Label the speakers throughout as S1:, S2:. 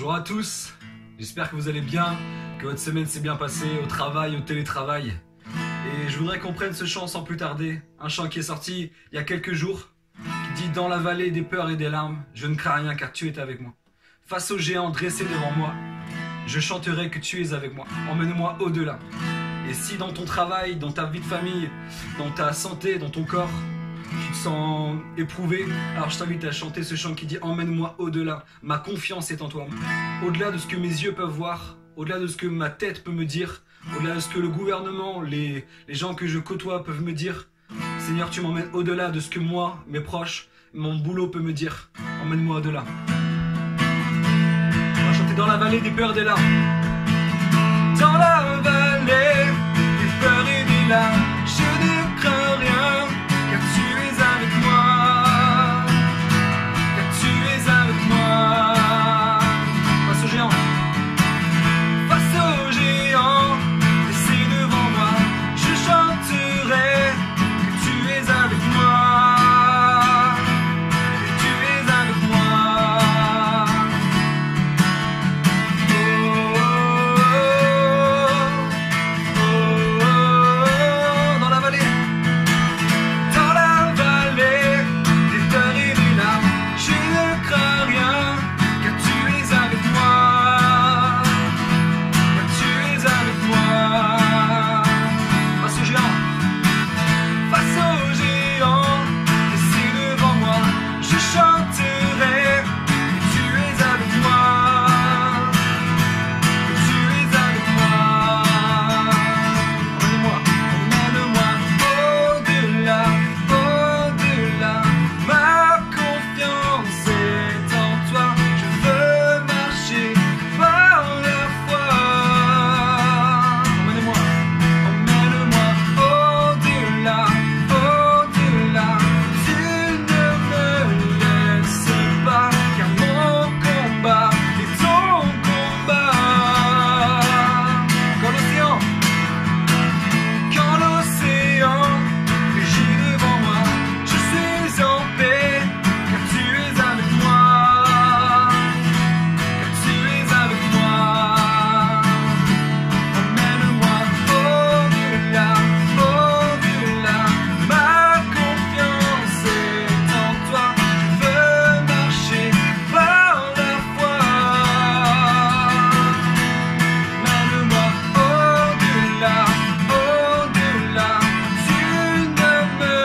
S1: Bonjour à tous, j'espère que vous allez bien, que votre semaine s'est bien passée au travail, au télétravail. Et je voudrais qu'on prenne ce chant sans plus tarder, un chant qui est sorti il y a quelques jours, qui dit « Dans la vallée des peurs et des larmes, je ne crains rien car tu es avec moi. Face aux géants dressés devant moi, je chanterai que tu es avec moi, emmène-moi au-delà. » Et si dans ton travail, dans ta vie de famille, dans ta santé, dans ton corps, tu te sens éprouvé, alors je t'invite à chanter ce chant qui dit « Emmène-moi au-delà, ma confiance est en toi. » Au-delà de ce que mes yeux peuvent voir, au-delà de ce que ma tête peut me dire, au-delà de ce que le gouvernement, les gens que je côtoie peuvent me dire. Seigneur, tu m'emmènes au-delà de ce que moi, mes proches, mon boulot peut me dire. Emmène-moi au-delà. On va chanter dans la vallée des peurs et des larmes. Dans la vallée des peurs et des larmes, je ne crains rien, car tu es avec moi. Car tu es avec moi. Face aux géants. Face aux géants, dressés devant moi, je chanterai que tu es avec moi. Que tu es avec moi. Dans la vallée des peurs et des larmes, je ne crains rien, car tu es avec moi. Car tu es avec moi. Face aux géants, dressés devant moi, je chanterai que tu es avec moi. Que tu es avec moi. Emmène-moi au-delà, au-delà. Ma confiance est en toi. Je veux marcher par la foi. Emmène-moi au-delà, au-delà. Tu ne me laisses pas, car mon combat est ton combat. Quand l'océan rugit devant moi, je suis en paix, car tu es avec moi. Car tu es avec moi. Emmène-moi au-delà, au-delà. Ma confiance est en toi. Je veux marcher par la foi. Emmène-moi au-delà, au-delà. Tu ne me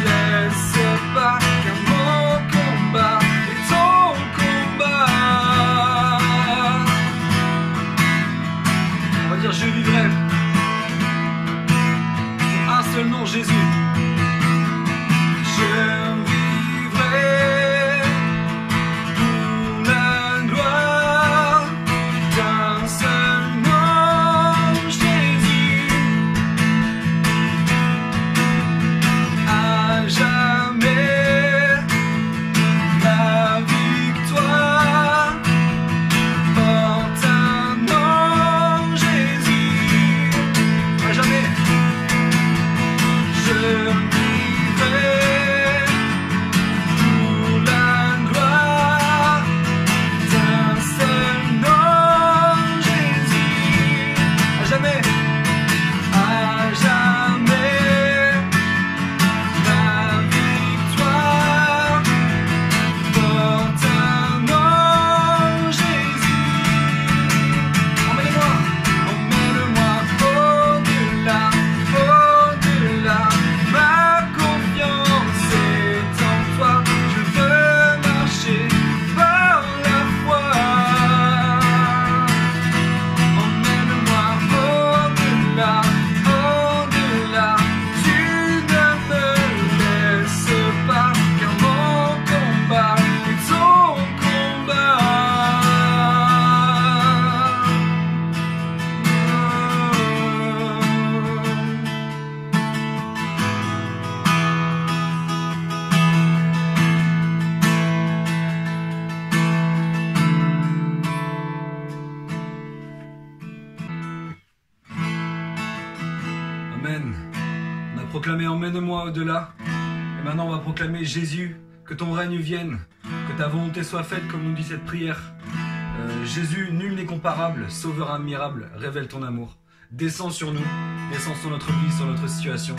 S1: laisses pas, car mon combat est ton combat. On va dire je vivrai pour un seul nom, Jésus. Je vivrai pour la gloire d'un seul nom, Jésus. À jamais la victoire porte un nom, Jésus. À jamais je vivrai pour la gloire d'un seul nom, Jésus. À jamais la victoire porte un nom, Jésus. Emmène-moi au-delà, au-delà. Ma confiance est en toi. Je veux marcher par la foi. Emmène-moi au-delà, au-delà. Tu ne me laisses pas, car mon combat est ton combat. Amen. On a proclamé emmène-moi au-delà. Et maintenant on va proclamer Jésus, que ton règne vienne, que ta volonté soit faite comme nous dit cette prière. Jésus, nul n'est comparable, sauveur admirable, révèle ton amour. Descends sur nous, descends sur notre vie, sur notre situation.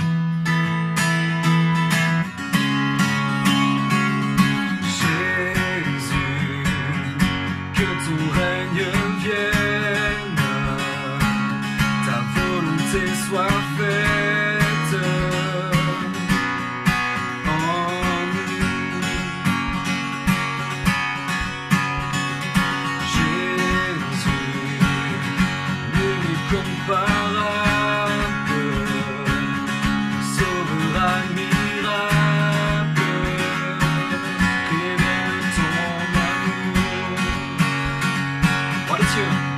S1: Jésus, que ton règne vienne, ta volonté soit faite en nous. Jésus, nul n'est comparable, sauveur admirable, révèle ton amour.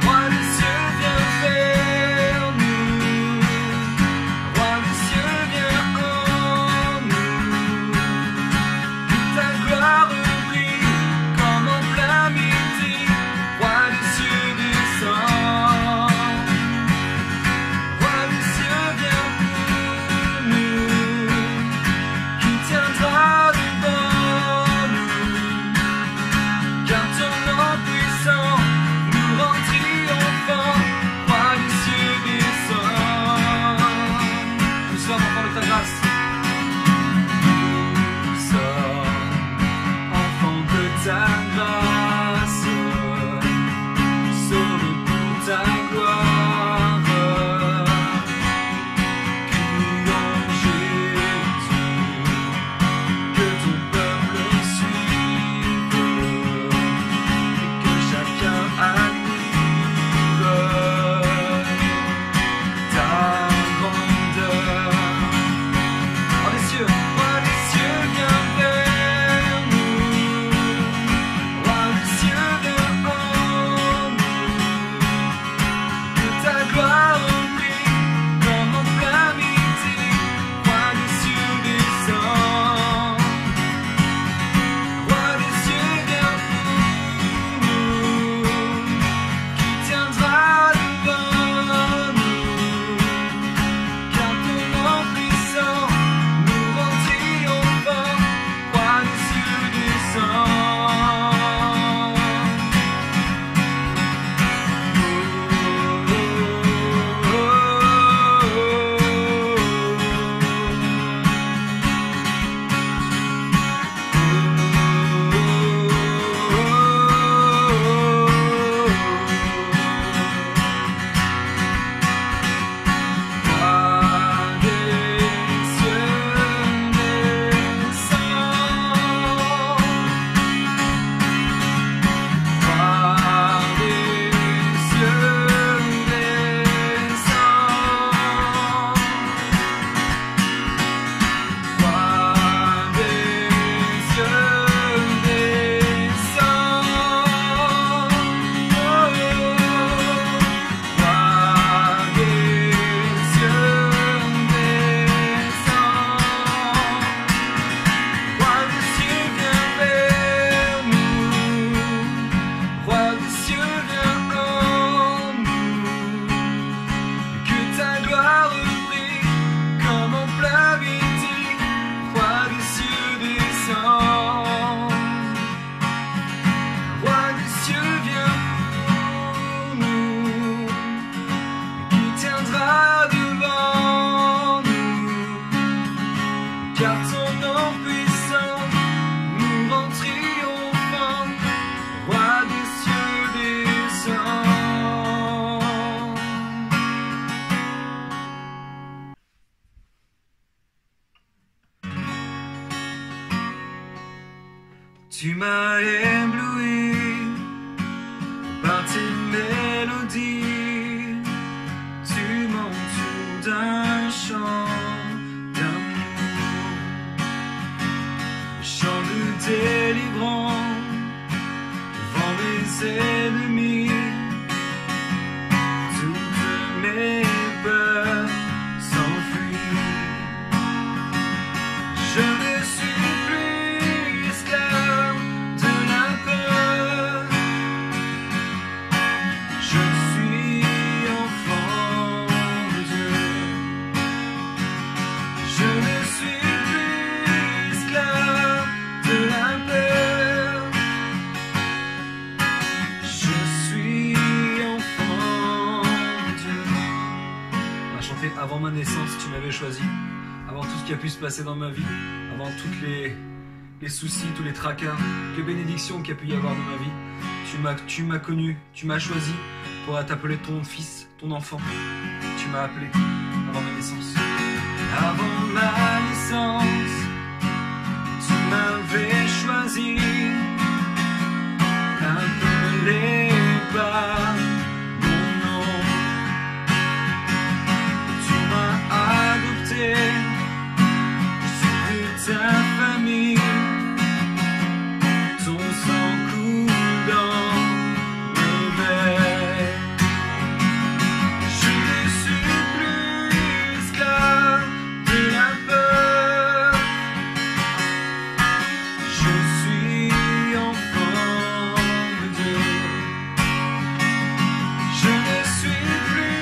S1: Roi des cieux, viens vers nous. Roi des cieux, viens en nous. Que ta gloire brille comme en plein midi. Roi des cieux, descends. Roi des cieux, viens pour nous. Qui tiendra devant nous? Car ton nom puissant nous rend triomphants. Roi des cieux, descends. Nous sommes enfants de ta grâce. Nous sommes enfants de ta grâce. Sauvés pour ta gloire. Crions Jésus, que ton peuple suive, et que chacun admire ta grandeur. Roi des cieux, viens vers nous. Roi des cieux, viens en nous. Que ta gloire brille comme en plein midi. Roi des cieux, descends. Roi des cieux, viens pour nous. Qui tiendra devant nous? Car ton nom puissant nous rend triomphants. Roi des cieux, descends. Car ton nom puissant nous rend triomphants. Roi des cieux, descends. Tu m'as ébloui par tes mélodies. Tu m'entoures d'un chant d'amour, chant de délivrance devant mes ennemis. Toutes mes peurs s'enfuient. Je ne suis plus esclave de la peur. Je suis enfant de Dieu. naissance, tu m'avais choisi. Avant tout ce qui a pu se passer dans ma vie, avant tous les soucis, tous les tracas, les bénédictions qu'il y a pu y avoir dans ma vie, tu m'as connu, tu m'as choisi pour t'appeler ton fils, ton enfant. Tu m'as appelé avant ma naissance. Avant ma naissance, tu m'avais choisi, appelé par mon nom. Tu m'as adopté, je suis de ta famille. Ton sang coule dans mes veines. Je ne suis plus esclave de la peur. Je suis enfant de Dieu. Je ne suis plus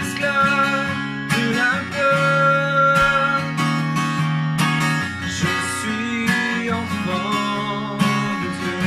S1: esclave de la peur. Je suis enfant de Dieu.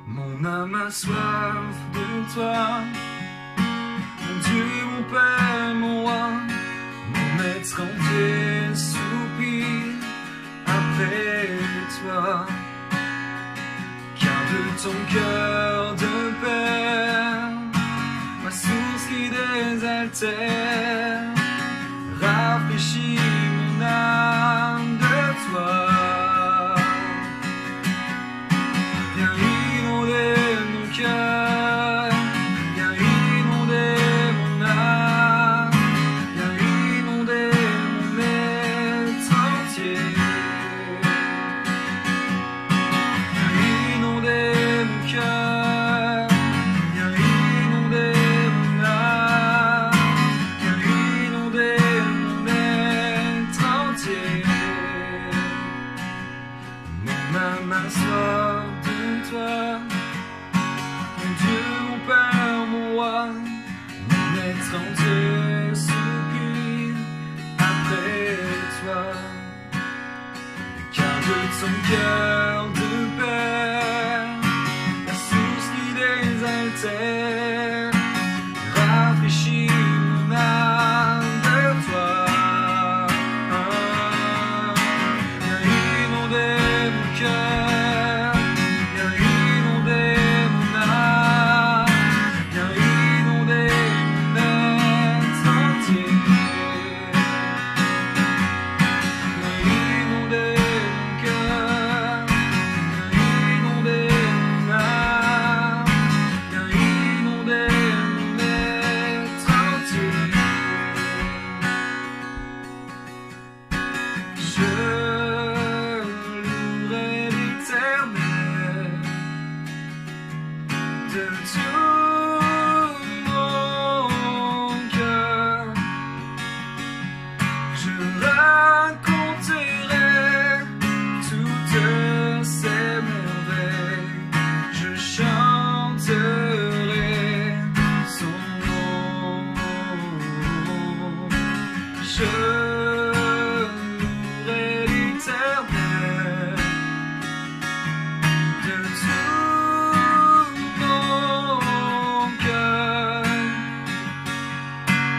S1: Mon âme a soif de toi, mon Dieu, mon Père, mon roi, mon maître entier soupire après toi. Garde ton cœur de père, ma source qui désaltère, rafraîchis mon âme de toi. Ma soif de toi, mon Dieu, mon Père, mon roi, mon être entier soupire après toi. Garde ton cœur de père, la source qui désaltère, rafraîchis mon âme de toi. de tout mon cœur. Je raconterai toutes ces merveilles, je chanterai son nom. Je louerai l'Éternel de tout mon cœur.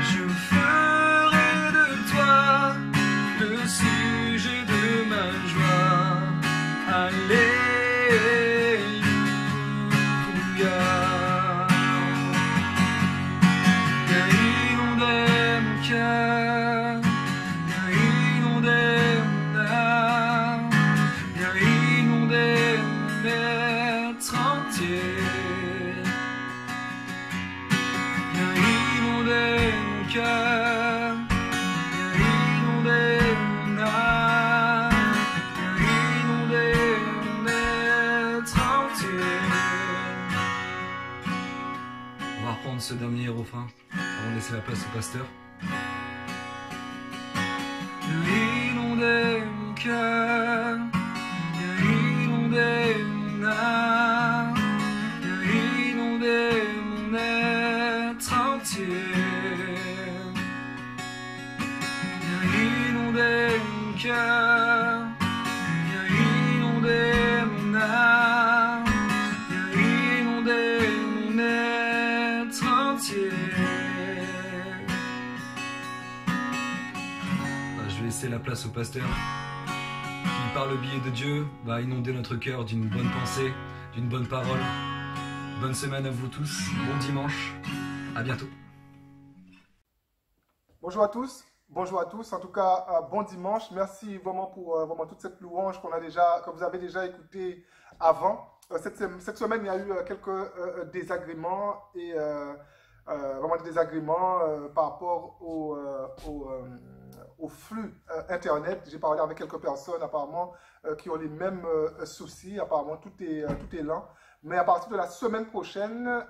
S1: Je ferai de toi le sujet de ma joie. Alléluia. Viens inonder mon cœur, viens inonder mon âme, viens inonder mon être entier. Viens inonder mon cœur, viens inonder mon âme, viens inonder mon être entier. On va reprendre ce dernier refrain avant de laisser la place au pasteur. Viens inonder mon cœur, viens inonder mon âme, viens inonder mon être entier. Viens inonder mon cœur, viens inonder mon âme, viens inonder mon être entier. Je vais laisser la place au pasteur qui, par le biais de Dieu, va inonder notre cœur d'une bonne pensée, d'une bonne parole. Bonne semaine à vous tous, bon dimanche, à bientôt.
S2: Bonjour à tous. Bonjour à tous. En tout cas, bon dimanche. Merci vraiment pour vraiment toute cette louange que vous avez déjà écoutée avant. Cette semaine, il y a eu quelques désagréments et vraiment des désagréments par rapport au flux Internet. J'ai parlé avec quelques personnes apparemment qui ont les mêmes soucis. Apparemment, tout est lent. Mais à partir de la semaine prochaine,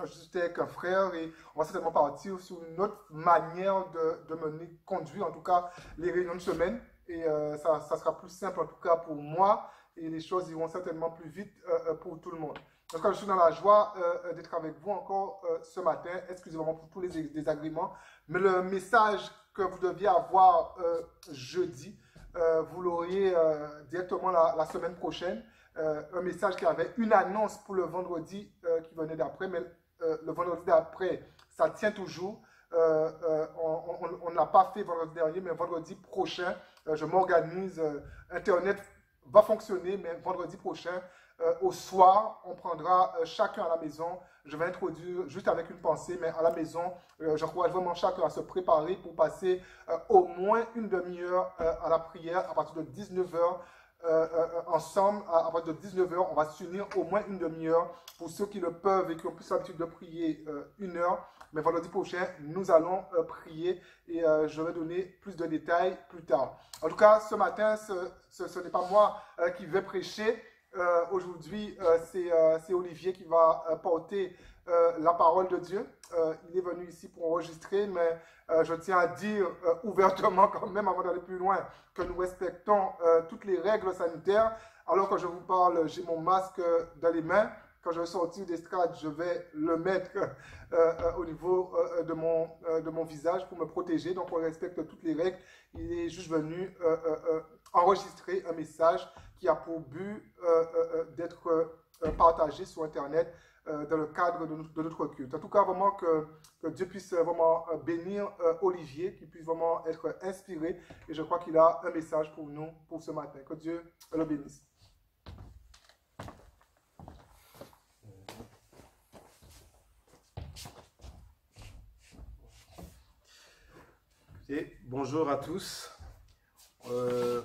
S2: je suis avec un frère et on va certainement partir sur une autre manière de conduire en tout cas les réunions de semaine. Et ça sera plus simple en tout cas pour moi et les choses iront certainement plus vite pour tout le monde. En tout cas, je suis dans la joie d'être avec vous encore ce matin. Excusez-moi pour tous les désagréments. Mais le message que vous deviez avoir jeudi, vous l'auriez directement la semaine prochaine. Un message qui avait une annonce pour le vendredi qui venait d'après, mais le vendredi d'après, ça tient toujours. On ne l'a pas fait vendredi dernier, mais vendredi prochain, je m'organise. Internet va fonctionner, mais vendredi prochain, au soir, on prendra chacun à la maison. Je vais introduire juste avec une pensée, mais à la maison, j'encourage vraiment chacun à se préparer pour passer au moins une demi-heure à la prière à partir de 19 h. Ensemble, à partir de 19 h, on va s'unir au moins une demi-heure. Pour ceux qui le peuvent et qui ont plus l'habitude de prier, 1 heure. Mais vendredi prochain, nous allons prier et je vais donner plus de détails plus tard. En tout cas, ce matin, ce n'est pas moi qui vais prêcher. Aujourd'hui, c'est Olivier qui va porter la parole de Dieu. Il est venu ici pour enregistrer, mais je tiens à dire ouvertement quand même, avant d'aller plus loin, que nous respectons toutes les règles sanitaires. Alors quand je vous parle, j'ai mon masque dans les mains. Quand je vais sortir d'estrade, je vais le mettre au niveau de mon visage pour me protéger. Donc on respecte toutes les règles. Il est juste venu enregistrer un message qui a pour but d'être partagé sur Internet dans le cadre de notre culte. En tout cas, vraiment que Dieu puisse vraiment bénir Olivier, qu'il puisse vraiment être inspiré. Et je crois qu'il a un message pour nous pour ce matin. Que Dieu le bénisse.
S3: Et bonjour à tous.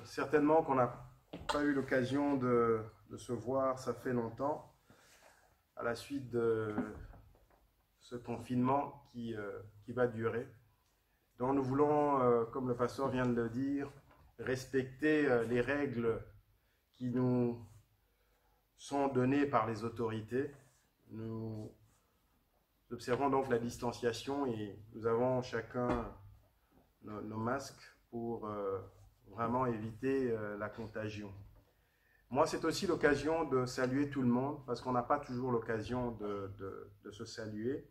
S3: Certainement qu'on n'a pas eu l'occasion de se voir, ça fait longtemps, à la suite de ce confinement qui va durer. Donc nous voulons, comme le pasteur vient de le dire, respecter les règles qui nous sont données par les autorités. Nous observons donc la distanciation et nous avons chacun nos masques pour vraiment éviter la contagion. Moi, c'est aussi l'occasion de saluer tout le monde parce qu'on n'a pas toujours l'occasion de se saluer.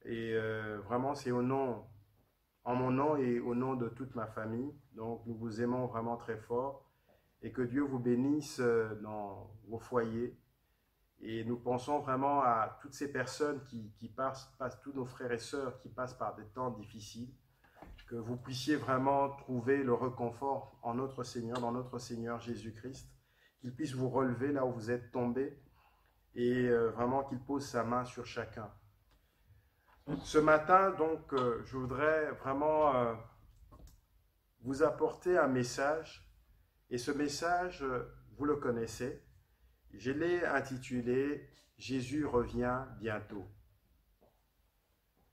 S3: Et vraiment, c'est en mon nom et au nom de toute ma famille. Donc, nous vous aimons vraiment très fort et que Dieu vous bénisse dans vos foyers. Et nous pensons vraiment à toutes ces personnes qui passent, tous nos frères et sœurs qui passent par des temps difficiles, que vous puissiez vraiment trouver le réconfort en notre Seigneur, dans notre Seigneur Jésus-Christ, qu'il puisse vous relever là où vous êtes tombés et vraiment qu'il pose sa main sur chacun. Ce matin, donc, je voudrais vraiment vous apporter un message et ce message, vous le connaissez. Je l'ai intitulé « Jésus revient bientôt ».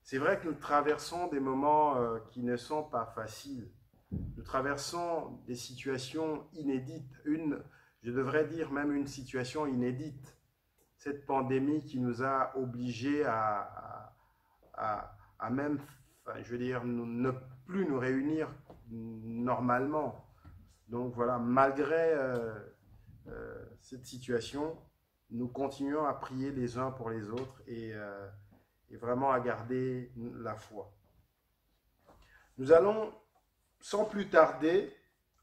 S3: C'est vrai que nous traversons des moments qui ne sont pas faciles. Nous traversons des situations inédites, je devrais dire même une situation inédite. Cette pandémie qui nous a obligés à même, je veux dire, ne plus nous réunir normalement. Donc voilà, malgré cette situation, nous continuons à prier les uns pour les autres et vraiment à garder la foi. Nous allons, sans plus tarder,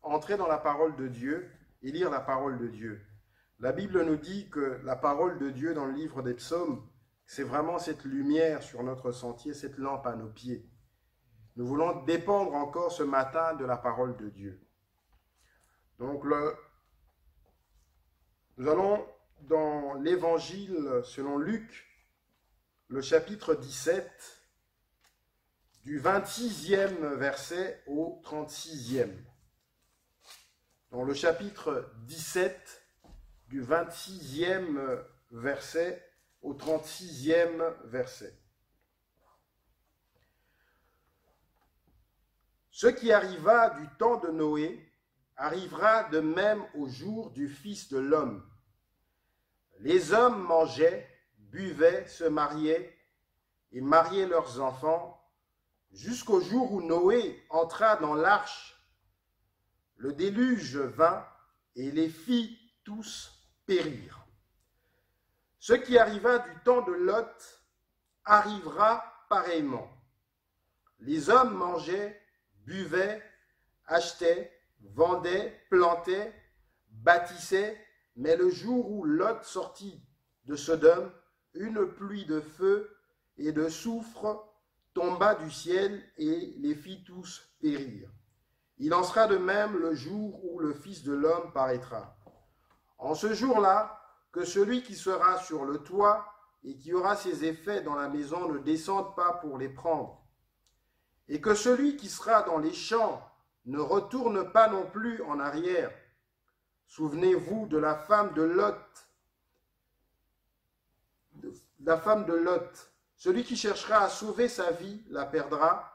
S3: entrer dans la parole de Dieu et lire la parole de Dieu. La Bible nous dit que la parole de Dieu dans le livre des psaumes, c'est vraiment cette lumière sur notre sentier, cette lampe à nos pieds. Nous voulons dépendre encore ce matin de la parole de Dieu. Donc, nous allons dans l'évangile selon Luc, le chapitre 17, du 26e verset au 36e. Dans le chapitre 17, du 26e verset au 36e verset. Ce qui arriva du temps de Noé arrivera de même au jour du Fils de l'homme. Les hommes mangeaient, buvaient, se mariaient et mariaient leurs enfants jusqu'au jour où Noé entra dans l'arche. Le déluge vint et les fit tous périr. Ce qui arriva du temps de Lot arrivera pareillement. Les hommes mangeaient, buvaient, achetaient, vendaient, plantaient, bâtissaient, mais le jour où Lot sortit de Sodome, une pluie de feu et de soufre tomba du ciel et les fit tous périr. Il en sera de même le jour où le Fils de l'homme paraîtra. En ce jour-là, que celui qui sera sur le toit et qui aura ses effets dans la maison ne descende pas pour les prendre, et que celui qui sera dans les champs ne retourne pas non plus en arrière. Souvenez-vous de la femme de Lot. Celui qui cherchera à sauver sa vie la perdra,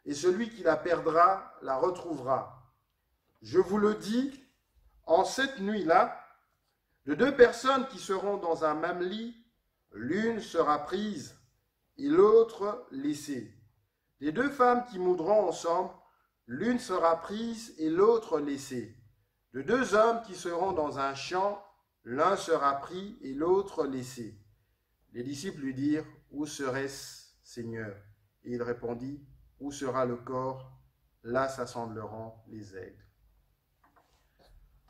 S3: et celui qui la perdra la retrouvera. Je vous le dis, en cette nuit-là, de deux personnes qui seront dans un même lit, l'une sera prise et l'autre laissée. Les deux femmes qui moudront ensemble, l'une sera prise et l'autre laissée. De deux hommes qui seront dans un champ, l'un sera pris et l'autre laissé. Les disciples lui dirent, « Où serait-ce, Seigneur ?» Et il répondit, « Où sera le corps? Là s'assembleront les aigles. »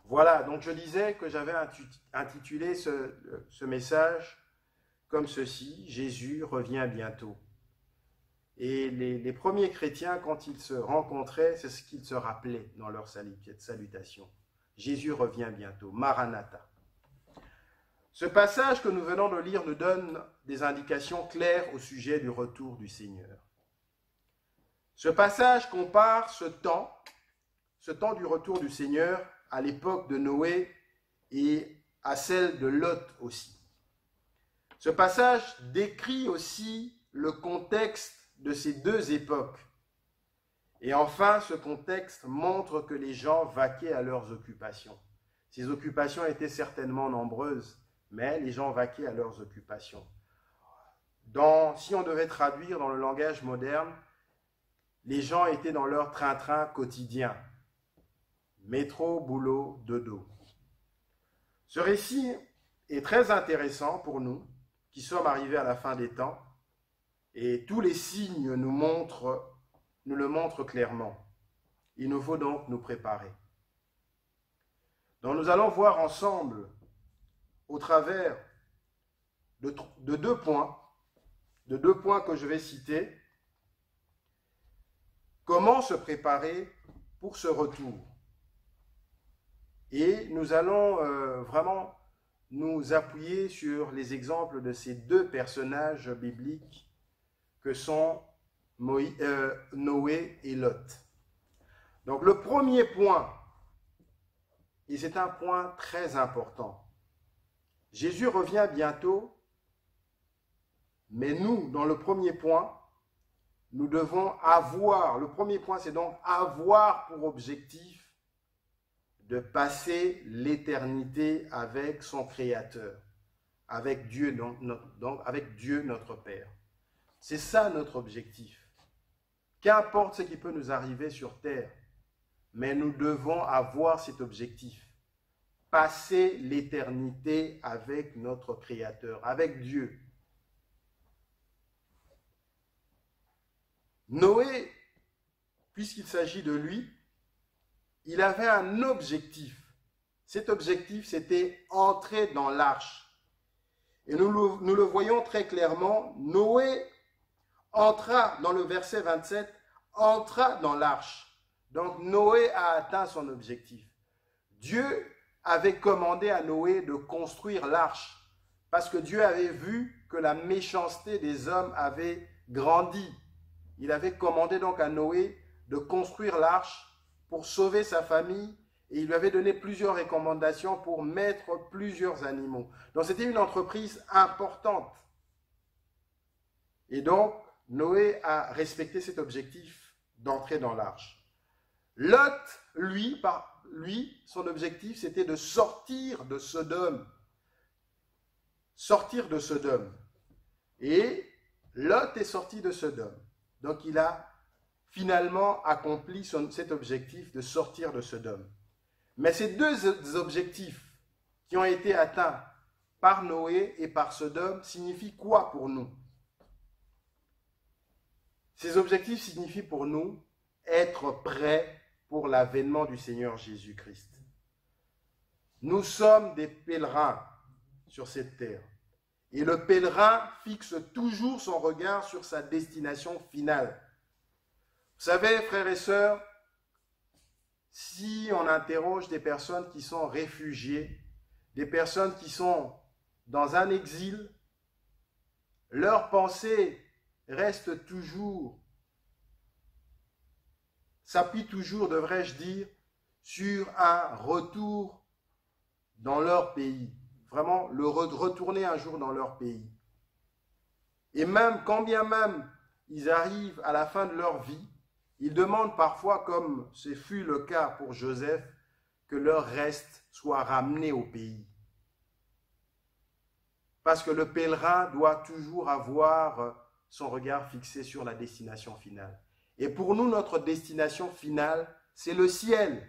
S3: Voilà, donc je disais que j'avais intitulé ce message comme ceci, « Jésus revient bientôt ». Et les premiers chrétiens, quand ils se rencontraient, c'est ce qu'ils se rappelaient dans leur salutation. Jésus revient bientôt, Maranatha. Ce passage que nous venons de lire nous donne des indications claires au sujet du retour du Seigneur. Ce passage compare ce temps du retour du Seigneur à l'époque de Noé et à celle de Lot aussi. Ce passage décrit aussi le contexte de ces deux époques. Et enfin, ce contexte montre que les gens vaquaient à leurs occupations. Ces occupations étaient certainement nombreuses, mais les gens vaquaient à leurs occupations. Si on devait traduire dans le langage moderne, les gens étaient dans leur train-train quotidien. Métro, boulot, dodo. Ce récit est très intéressant pour nous, qui sommes arrivés à la fin des temps, et tous les signes nous le montrent clairement. Il nous faut donc nous préparer. Donc nous allons voir ensemble, au travers de 2 points, que je vais citer, comment se préparer pour ce retour. Et nous allons vraiment nous appuyer sur les exemples de ces 2 personnages bibliques que sont Noé et Lot. Donc le premier point, et c'est un point très important, Jésus revient bientôt, mais nous, dans le premier point, nous devons avoir, le premier point c'est donc avoir pour objectif de passer l'éternité avec son Créateur, avec Dieu, donc avec Dieu notre Père. C'est ça notre objectif. Qu'importe ce qui peut nous arriver sur terre, mais nous devons avoir cet objectif. Passer l'éternité avec notre Créateur, avec Dieu. Noé, puisqu'il s'agit de lui, il avait un objectif. Cet objectif, c'était entrer dans l'arche. Et nous le voyons très clairement. Noé entra, dans le verset 27, entra dans l'arche. Donc Noé a atteint son objectif. Dieu avait commandé à Noé de construire l'arche, parce que Dieu avait vu que la méchanceté des hommes avait grandi. Il avait commandé donc à Noé de construire l'arche pour sauver sa famille, et il lui avait donné plusieurs recommandations pour mettre plusieurs animaux. Donc c'était une entreprise importante. Et donc Noé a respecté cet objectif d'entrer dans l'arche. Lot, lui, son objectif, c'était de sortir de Sodome. Sortir de Sodome. Et Lot est sorti de Sodome. Donc il a finalement accompli cet objectif de sortir de Sodome. Mais ces 2 objectifs qui ont été atteints par Noé et par Sodome signifient quoi pour nous? Ces objectifs signifient pour nous être prêts pour l'avènement du Seigneur Jésus-Christ. Nous sommes des pèlerins sur cette terre. Et le pèlerin fixe toujours son regard sur sa destination finale. Vous savez, frères et sœurs, si on interroge des personnes qui sont réfugiées, des personnes qui sont dans un exil, leur pensée reste toujours, s'appuie toujours, devrais-je dire, sur un retour dans leur pays. Vraiment, retourner un jour dans leur pays. Et même, quand bien même ils arrivent à la fin de leur vie, ils demandent parfois, comme ce fut le cas pour Joseph, que leur reste soit ramené au pays. Parce que le pèlerin doit toujours avoir son regard fixé sur la destination finale. Et pour nous, notre destination finale, c'est le ciel.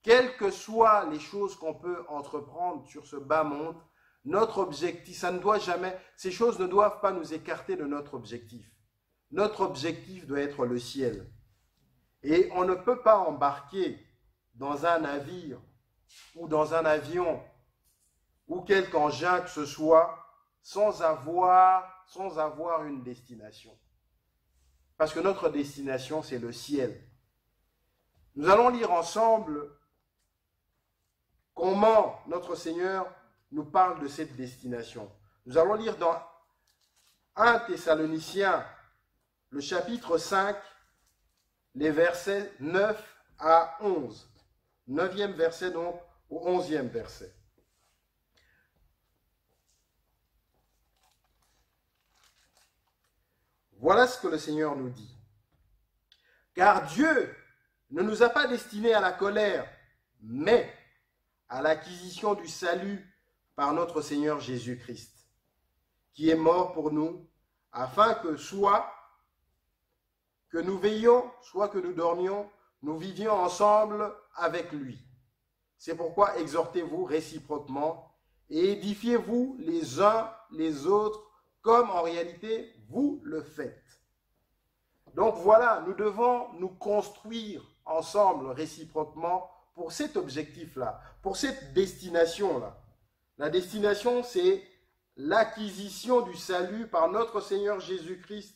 S3: Quelles que soient les choses qu'on peut entreprendre sur ce bas monde, notre objectif, ces choses ne doivent pas nous écarter de notre objectif. Notre objectif doit être le ciel. Et on ne peut pas embarquer dans un navire ou dans un avion ou quelque engin que ce soit sans avoir une destination. Parce que notre destination, c'est le ciel. Nous allons lire ensemble comment notre Seigneur nous parle de cette destination. Nous allons lire dans 1 Thessaloniciens, le chapitre 5, les versets 9 à 11. 9e verset donc au 11e verset. Voilà ce que le Seigneur nous dit. Car Dieu ne nous a pas destinés à la colère, mais à l'acquisition du salut par notre Seigneur Jésus-Christ, qui est mort pour nous, afin que soit que nous veillions, soit que nous dormions, nous vivions ensemble avec lui. C'est pourquoi exhortez-vous réciproquement et édifiez-vous les uns les autres, comme en réalité vous le faites. Donc voilà, nous devons nous construire ensemble réciproquement pour cet objectif-là, pour cette destination-là. La destination, c'est l'acquisition du salut par notre Seigneur Jésus-Christ,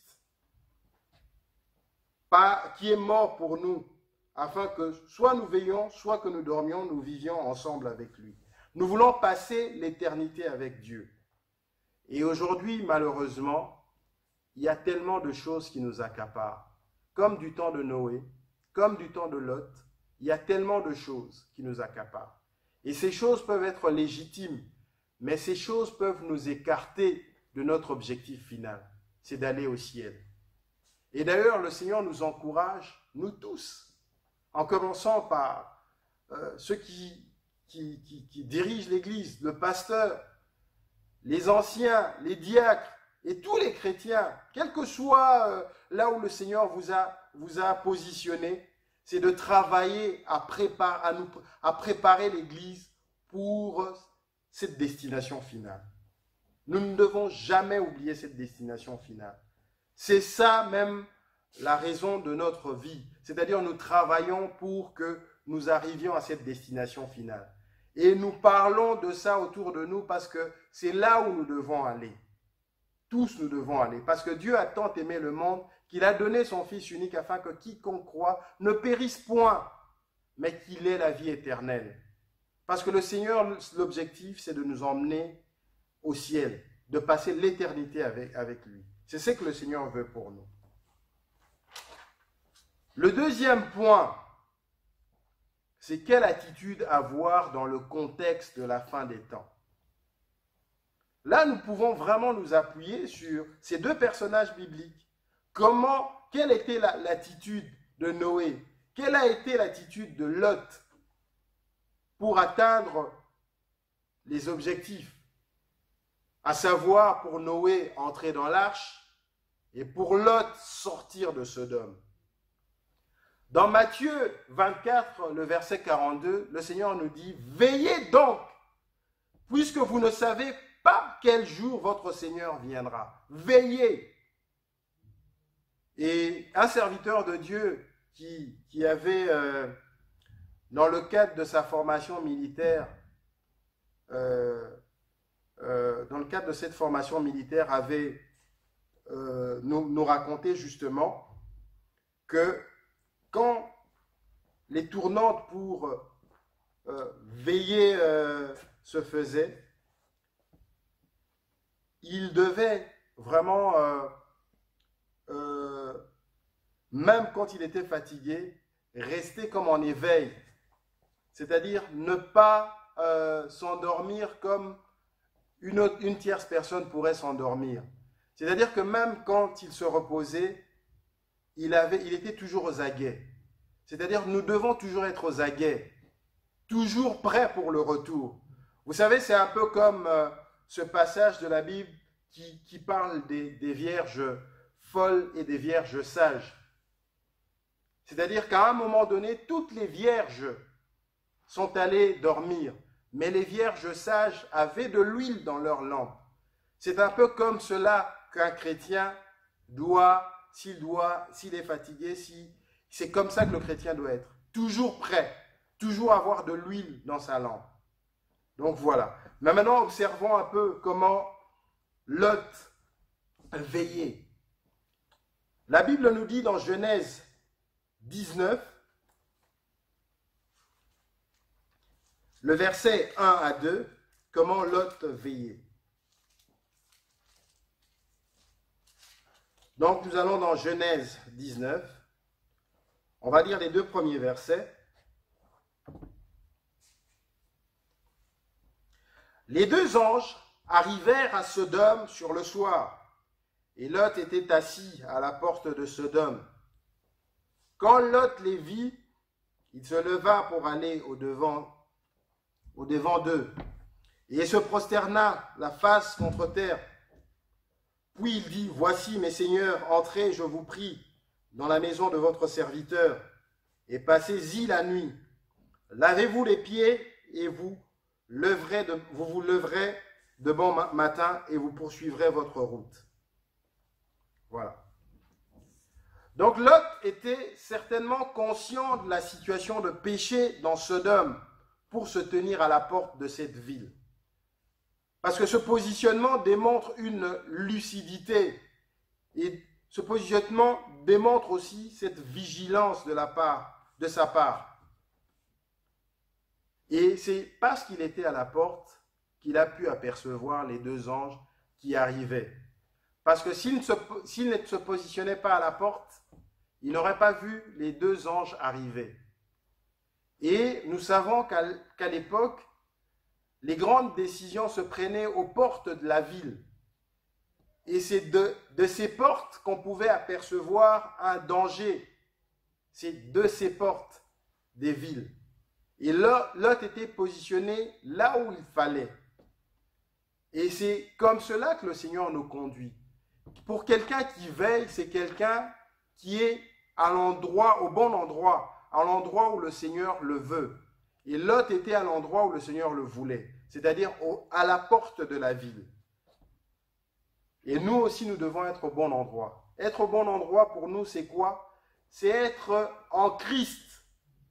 S3: qui est mort pour nous, afin que soit nous veillions, soit que nous dormions, nous vivions ensemble avec lui. Nous voulons passer l'éternité avec Dieu. Et aujourd'hui, malheureusement, il y a tellement de choses qui nous accaparent. Comme du temps de Noé, comme du temps de Lot, il y a tellement de choses qui nous accaparent. Et ces choses peuvent être légitimes, mais ces choses peuvent nous écarter de notre objectif final, c'est d'aller au ciel. Et d'ailleurs, le Seigneur nous encourage, nous tous, en commençant par ceux qui dirigent l'Église, le pasteur, les anciens, les diacres et tous les chrétiens, quel que soit là où le Seigneur vous a positionné, c'est de travailler à préparer l'Église pour cette destination finale. Nous ne devons jamais oublier cette destination finale. C'est ça même la raison de notre vie. C'est-à-dire nous travaillons pour que nous arrivions à cette destination finale. Et nous parlons de ça autour de nous parce que c'est là où nous devons aller. Tous nous devons aller. Parce que Dieu a tant aimé le monde qu'il a donné son Fils unique afin que quiconque croit ne périsse point, mais qu'il ait la vie éternelle. Parce que le Seigneur, l'objectif, c'est de nous emmener au ciel, de passer l'éternité avec lui. C'est ce que le Seigneur veut pour nous. Le deuxième point, c'est quelle attitude avoir dans le contexte de la fin des temps. Là, nous pouvons vraiment nous appuyer sur ces deux personnages bibliques. Quelle était l'attitude de Noé? Quelle a été l'attitude de Lot pour atteindre les objectifs? À savoir, pour Noé, entrer dans l'arche, et pour Lot, sortir de Sodome. Dans Matthieu 24, le verset 42, le Seigneur nous dit « Veillez donc, puisque vous ne savez pas quel jour votre Seigneur viendra. Veillez !» Et un serviteur de Dieu qui avait, dans le cadre de sa formation militaire, dans le cadre de cette formation militaire, avait nous raconté justement que quand les tournantes pour veiller se faisaient, il devait vraiment, même quand il était fatigué, rester comme en éveil, c'est-à-dire ne pas s'endormir comme une tierce personne pourrait s'endormir. C'est-à-dire que même quand il se reposait, il était toujours aux aguets. C'est-à-dire nous devons toujours être aux aguets, toujours prêts pour le retour. Vous savez, c'est un peu comme ce passage de la Bible qui parle des vierges folles et des vierges sages. C'est-à-dire qu'à un moment donné, toutes les vierges sont allées dormir, mais les vierges sages avaient de l'huile dans leurs lampes. C'est un peu comme cela qu'un chrétien doit, s'il est fatigué, c'est comme ça que le chrétien doit être. Toujours prêt, toujours avoir de l'huile dans sa lampe. Donc voilà. Mais maintenant, observons un peu comment Lot veillait. La Bible nous dit dans Genèse 19, le verset 1 à 2, comment Lot veillait. Donc nous allons dans Genèse 19, on va lire les deux premiers versets. Les deux anges arrivèrent à Sodome sur le soir, et Lot était assis à la porte de Sodome. Quand Lot les vit, il se leva pour aller au devant d'eux. et se prosterna la face contre terre. Puis il dit, voici mes seigneurs, entrez, je vous prie, dans la maison de votre serviteur, et passez-y la nuit. Lavez-vous les pieds, et vous vous leverez de bon matin, et vous poursuivrez votre route. Voilà. Donc Lot était certainement conscient de la situation de péché dans Sodome pour se tenir à la porte de cette ville. Parce que ce positionnement démontre une lucidité et ce positionnement démontre aussi cette vigilance de sa part. Et c'est parce qu'il était à la porte qu'il a pu apercevoir les deux anges qui arrivaient. Parce que s'il ne se positionnait pas à la porte, il n'aurait pas vu les deux anges arriver. Et nous savons qu'à l'époque, les grandes décisions se prenaient aux portes de la ville. Et c'est de ces portes qu'on pouvait apercevoir un danger. C'est de ces portes des villes. Et Lot était positionné là où il fallait. Et c'est comme cela que le Seigneur nous conduit. Pour quelqu'un qui veille, c'est quelqu'un qui est à l'endroit, au bon endroit, à l'endroit où le Seigneur le veut. Et Lot était à l'endroit où le Seigneur le voulait, c'est-à-dire à la porte de la ville. Et nous aussi, nous devons être au bon endroit. Être au bon endroit, pour nous, c'est quoi? C'est être en Christ,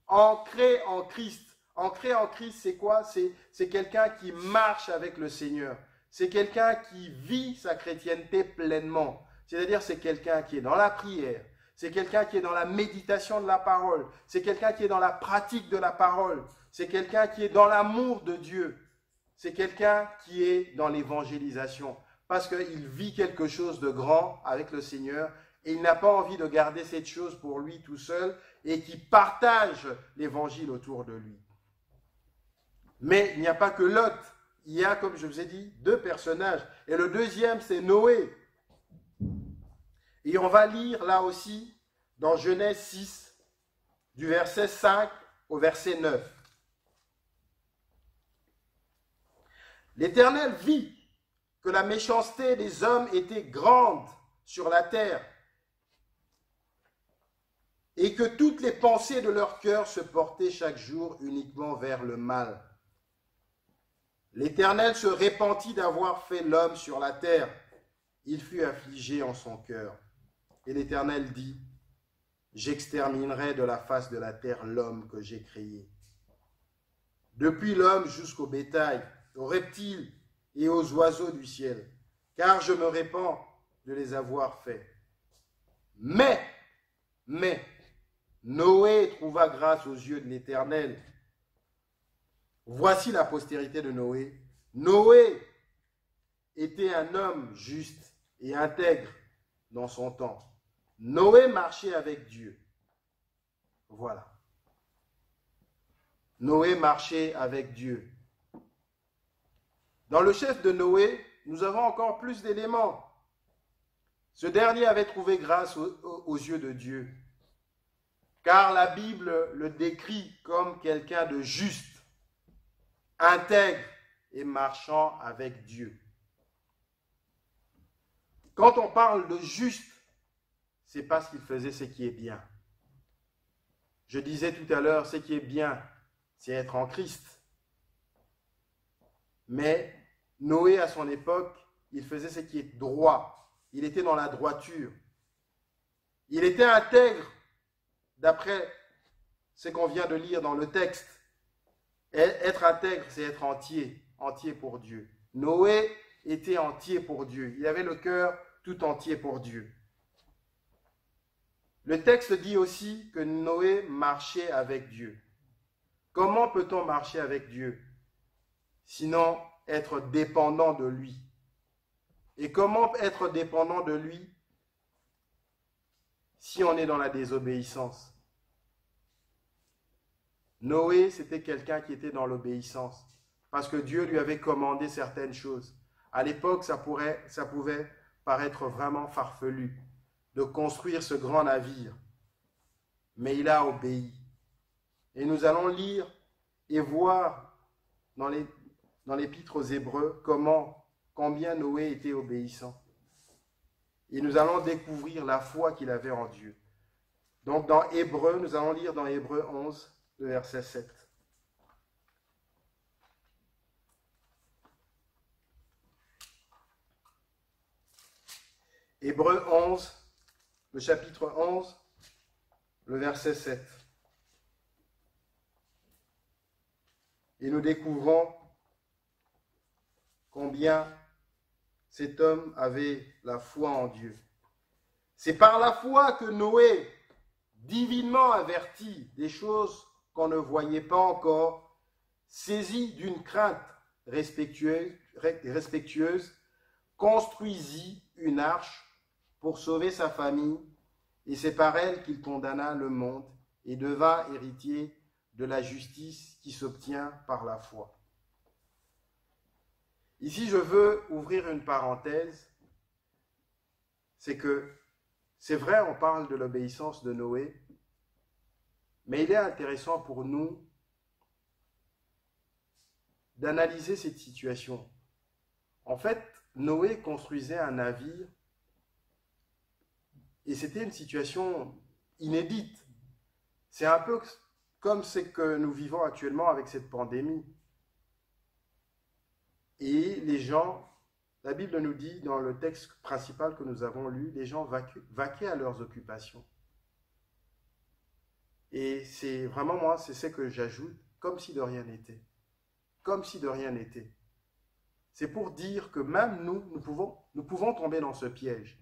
S3: ancré en Christ. Ancré en Christ, c'est quoi? C'est quelqu'un qui marche avec le Seigneur. C'est quelqu'un qui vit sa chrétienté pleinement. C'est-à-dire, c'est quelqu'un qui est dans la prière. C'est quelqu'un qui est dans la méditation de la parole. C'est quelqu'un qui est dans la pratique de la parole. C'est quelqu'un qui est dans l'amour de Dieu. C'est quelqu'un qui est dans l'évangélisation. Parce qu'il vit quelque chose de grand avec le Seigneur et il n'a pas envie de garder cette chose pour lui tout seul et qui partage l'évangile autour de lui. Mais il n'y a pas que Lot. Il y a, comme je vous ai dit, deux personnages. Et le deuxième, c'est Noé. Et on va lire là aussi dans Genèse 6, du verset 5 au verset 9. L'Éternel vit que la méchanceté des hommes était grande sur la terre et que toutes les pensées de leur cœur se portaient chaque jour uniquement vers le mal. L'Éternel se repentit d'avoir fait l'homme sur la terre. Il fut affligé en son cœur. Et l'Éternel dit, « J'exterminerai de la face de la terre l'homme que j'ai créé. Depuis l'homme jusqu'au bétail, aux reptiles et aux oiseaux du ciel, car je me répands de les avoir faits. Mais, Noé trouva grâce aux yeux de l'Éternel. Voici la postérité de Noé. Noé était un homme juste et intègre dans son temps. Noé marchait avec Dieu. Voilà. Noé marchait avec Dieu. Dans le chef de Noé, nous avons encore plus d'éléments. Ce dernier avait trouvé grâce aux yeux de Dieu, car la Bible le décrit comme quelqu'un de juste, intègre et marchant avec Dieu. Quand on parle de juste, c'est parce qu'il faisait ce qui est bien. Je disais tout à l'heure, ce qui est bien, c'est être en Christ. Mais Noé, à son époque, il faisait ce qui est droit. Il était dans la droiture. Il était intègre, d'après ce qu'on vient de lire dans le texte. Être intègre, c'est être entier, entier pour Dieu. Noé était entier pour Dieu. Il avait le cœur tout entier pour Dieu. Le texte dit aussi que Noé marchait avec Dieu. Comment peut-on marcher avec Dieu? Sinon, être dépendant de lui. Et comment être dépendant de lui si on est dans la désobéissance? Noé, c'était quelqu'un qui était dans l'obéissance, parce que Dieu lui avait commandé certaines choses. À l'époque, ça pouvait paraître vraiment farfelu de construire ce grand navire, mais il a obéi. Et nous allons lire et voir dans les dans l'Épître aux Hébreux combien Noé était obéissant. Et nous allons découvrir la foi qu'il avait en Dieu. Donc dans Hébreux, nous allons lire dans Hébreux 11, le verset 7. Hébreux 11, le chapitre 11, le verset 7. Et nous découvrons combien cet homme avait la foi en Dieu. C'est par la foi que Noé, divinement averti des choses qu'on ne voyait pas encore, saisi d'une crainte respectueuse, construisit une arche pour sauver sa famille, et c'est par elle qu'il condamna le monde et devint héritier de la justice qui s'obtient par la foi. Ici, je veux ouvrir une parenthèse, c'est que c'est vrai, on parle de l'obéissance de Noé, mais il est intéressant pour nous d'analyser cette situation. En fait, Noé construisait un navire et c'était une situation inédite. C'est un peu comme ce que nous vivons actuellement avec cette pandémie. Et les gens, la Bible nous dit dans le texte principal que nous avons lu, les gens vaquaient à leurs occupations. Et c'est vraiment moi, c'est ce que j'ajoute, comme si de rien n'était. Comme si de rien n'était. C'est pour dire que même nous pouvons tomber dans ce piège.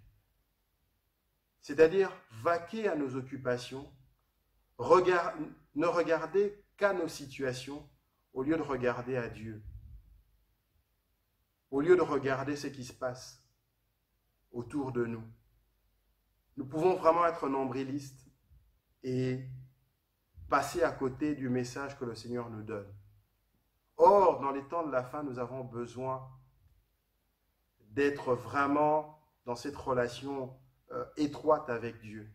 S3: C'est-à-dire vaquer à nos occupations, ne regarder qu'à nos situations au lieu de regarder à Dieu. Au lieu de regarder ce qui se passe autour de nous. Nous pouvons vraiment être nombrilistes et passer à côté du message que le Seigneur nous donne. Or, dans les temps de la fin, nous avons besoin d'être vraiment dans cette relation étroite avec Dieu.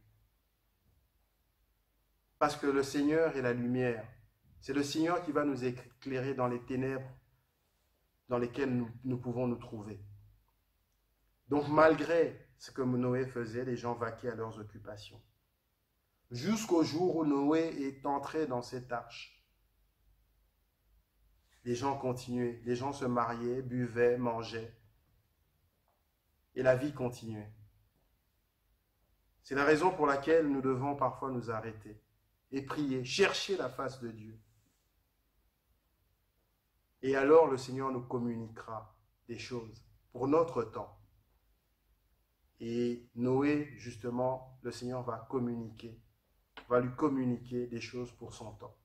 S3: Parce que le Seigneur est la lumière. C'est le Seigneur qui va nous éclairer dans les ténèbres dans lesquelles nous pouvons nous trouver. Donc, malgré ce que Noé faisait, les gens vaquaient à leurs occupations. Jusqu'au jour où Noé est entré dans cette arche. Les gens continuaient, les gens se mariaient, buvaient, mangeaient. Et la vie continuait. C'est la raison pour laquelle nous devons parfois nous arrêter et prier, chercher la face de Dieu. Et alors le Seigneur nous communiquera des choses pour notre temps. Et Noé, justement, le Seigneur va lui communiquer des choses pour son temps.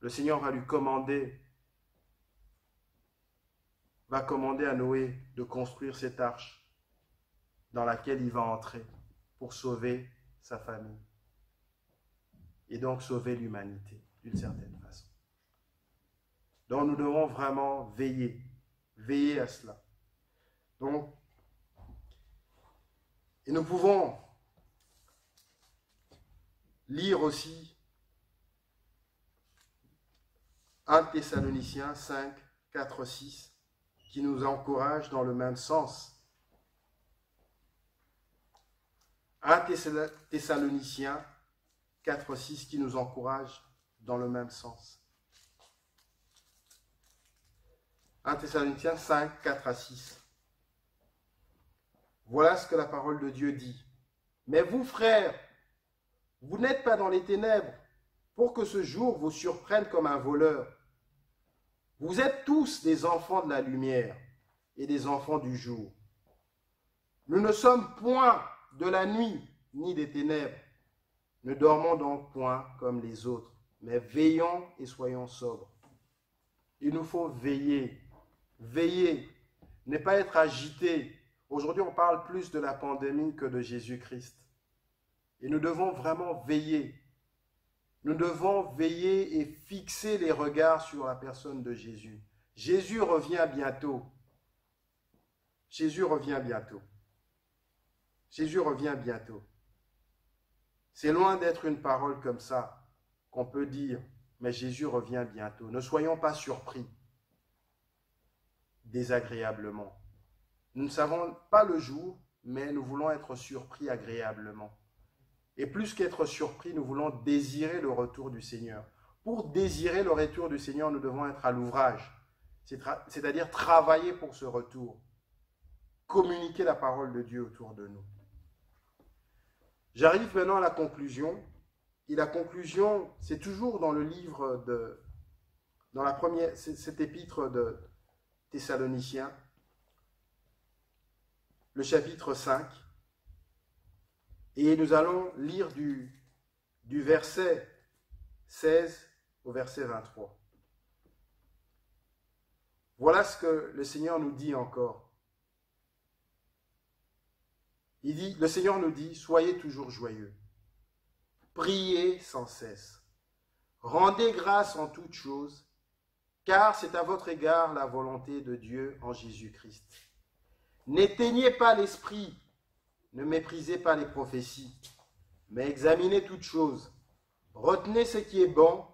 S3: Le Seigneur va commander à Noé de construire cette arche dans laquelle il va entrer pour sauver sa famille et donc sauver l'humanité d'une certaine façon. Donc nous devons vraiment veiller à cela. Donc, et nous pouvons lire aussi 1 Thessaloniciens 5, 4, 6 qui nous encourage dans le même sens. 1 Thessaloniciens 4, 6 qui nous encourage dans le même sens. 1 Thessaloniciens 5, 4 à 6. Voilà ce que la parole de Dieu dit. Mais vous, frères, vous n'êtes pas dans les ténèbres pour que ce jour vous surprenne comme un voleur. Vous êtes tous des enfants de la lumière et des enfants du jour. Nous ne sommes point de la nuit ni des ténèbres. Ne dormons donc point comme les autres, mais veillons et soyons sobres. Il nous faut veiller, ne pas être agité. Aujourd'hui, on parle plus de la pandémie que de Jésus-Christ. Et nous devons vraiment veiller. Nous devons veiller et fixer les regards sur la personne de Jésus. Jésus revient bientôt. Jésus revient bientôt. Jésus revient bientôt. C'est loin d'être une parole comme ça qu'on peut dire, mais Jésus revient bientôt. Ne soyons pas surpris. désagréablement. Nous ne savons pas le jour, mais nous voulons être surpris agréablement. Et plus qu'être surpris, nous voulons désirer le retour du Seigneur. Pour désirer le retour du Seigneur, nous devons être à l'ouvrage, c'est-à-dire travailler pour ce retour, communiquer la parole de Dieu autour de nous. J'arrive maintenant à la conclusion. Et la conclusion, c'est toujours dans le livre dans la première, cet épître de Thessaloniciens, le chapitre 5. Et nous allons lire du verset 16 au verset 23. Voilà ce que le Seigneur nous dit encore. Le Seigneur nous dit, soyez toujours joyeux. Priez sans cesse. Rendez grâce en toutes choses, car c'est à votre égard la volonté de Dieu en Jésus-Christ. N'éteignez pas l'esprit, ne méprisez pas les prophéties, mais examinez toutes choses. Retenez ce qui est bon,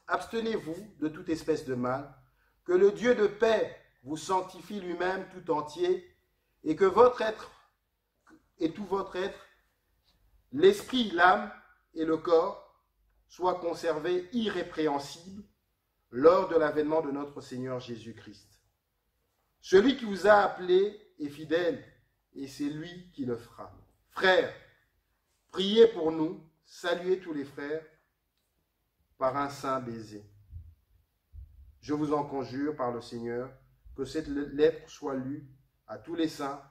S3: abstenez-vous de toute espèce de mal, que le Dieu de paix vous sanctifie lui-même tout entier, et que votre être, et tout votre être, l'esprit, l'âme et le corps soient conservés irrépréhensibles lors de l'avènement de notre Seigneur Jésus-Christ. Celui qui vous a appelé est fidèle et c'est lui qui le fera. Frères, priez pour nous, saluez tous les frères par un saint baiser. Je vous en conjure par le Seigneur que cette lettre soit lue à tous les saints.